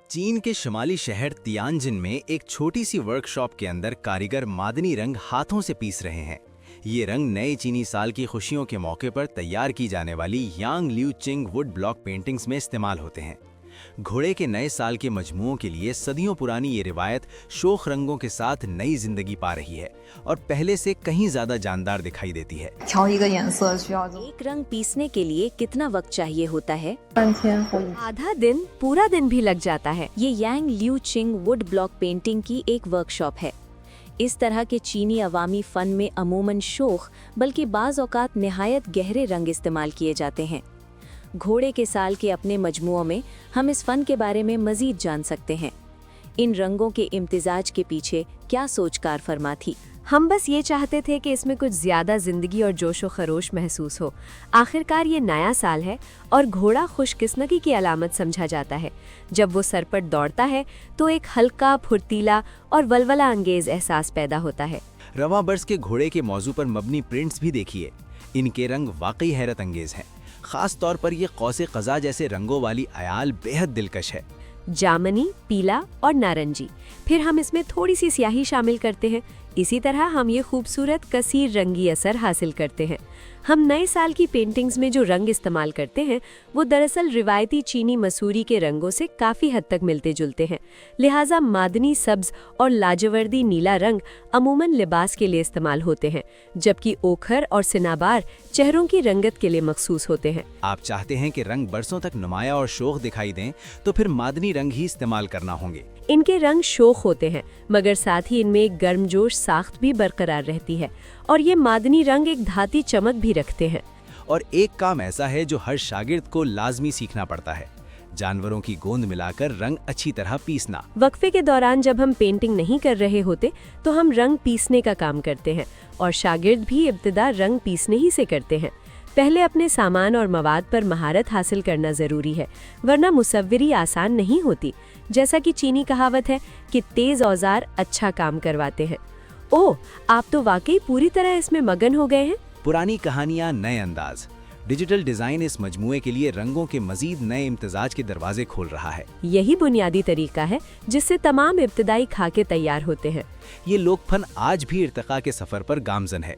चीन के शुमाली शहर तियानजिन में एक छोटी सी वर्कशॉप के अंदर कारीगर मादनी रंग हाथों से पीस रहे हैं। ये रंग नए चीनी साल की खुशियों के मौके पर तैयार की जाने वाली यांग ल्यू चिंग वुड ब्लॉक पेंटिंग्स में इस्तेमाल होते हैं। घोड़े के नए साल के मजमुओं के लिए सदियों पुरानी ये रिवायत शोख रंगों के साथ नई जिंदगी पा रही है और पहले से कहीं ज्यादा जानदार दिखाई देती है। 调一个颜色需要 एक रंग पीसने के लिए कितना वक्त चाहिए होता है? 3天或以 आधा दिन, पूरा दिन भी लग जाता है। ये यांग ल्यू चिंग वुड ब्लॉक पेंटिंग की एक वर्कशॉप है। इस तरह के चीनी अवामी फन में अमूमन शोख बल्कि बाज़ औक़ात निहायत गहरे रंग इस्तेमाल किए जाते हैं। घोड़े के साल के अपने मजमुओं में हम इस फन के बारे में मज़ीद जान सकते हैं। इन रंगों के इम्तिजाज के पीछे क्या सोचकार फरमा थी? हम बस ये चाहते थे कि इसमें कुछ ज़्यादा ज़िंदगी और जोशो खरोश महसूस हो। आखिरकार ये नया साल है और घोड़ा खुशकिस्मती की अलामत समझा जाता है। जब वो सर पर दौड़ता है तो एक हल्का, फुर्तीला और वलवला अंगेज एहसास पैदा होता है। रवा बर्स के घोड़े के मौजू पर मबनी प्रिंट्स भी देखिए। इनके रंग वाकई हैरत अंगेज हैं। खास तौर पर ये कौसे क़ज़ा जैसे रंगों वाली अयाल बेहद दिलकश है। जामनी, पीला और नारंगी। फिर हम इसमें थोड़ी सी स्याही शामिल करते हैं। इसी तरह हम ये खूबसूरत कसीर रंगी असर हासिल करते हैं। हम नए साल की पेंटिंग्स में जो रंग इस्तेमाल करते हैं वो दरअसल रिवायती चीनी मसूरी के रंगों से काफ़ी हद तक मिलते जुलते हैं। लिहाजा मादनी सब्ज और लाजवर्दी नीला रंग अमूमन लिबास के लिए इस्तेमाल होते हैं, जबकि ओखर और सिनाबार चेहरों की रंगत के लिए मखसूस होते हैं। आप चाहते हैं कि रंग बरसों तक नुमाया और शोख दिखाई दें तो फिर मादनी रंग ही इस्तेमाल करना होंगे। इनके रंग शोख होते हैं मगर साथ ही इनमें एक गर्मजोश साख्त भी बरकरार रहती है और ये मादनी रंग एक धाती चमक भी रखते हैं। और एक काम ऐसा है जो हर शागिर्द को लाजमी सीखना पड़ता है, जानवरों की गोंद मिलाकर रंग अच्छी तरह पीसना। वक्फे के दौरान जब हम पेंटिंग नहीं कर रहे होते तो हम रंग पीसने का काम करते हैं और शागिर्द भी इब्तिदा रंग पीसने ही से करते हैं। पहले अपने सामान और मवाद पर महारत हासिल करना ज़रूरी है, वरना मुसव्विरी आसान नहीं होती। जैसा कि चीनी कहावत है कि तेज़ औजार अच्छा काम करवाते हैं। ओह, आप तो वाकई पूरी तरह इसमें मगन हो गए हैं। पुरानी कहानियां, नए अंदाज। डिजिटल डिज़ाइन इस मजमूए के लिए रंगों के मजीद नए इम्तिजाज के दरवाजे खोल रहा है। यही बुनियादी तरीका है जिससे तमाम इब्तिदाई खाके तैयार होते हैं। ये लोकफन आज भी इर्तिका के सफ़र पर गामजन है।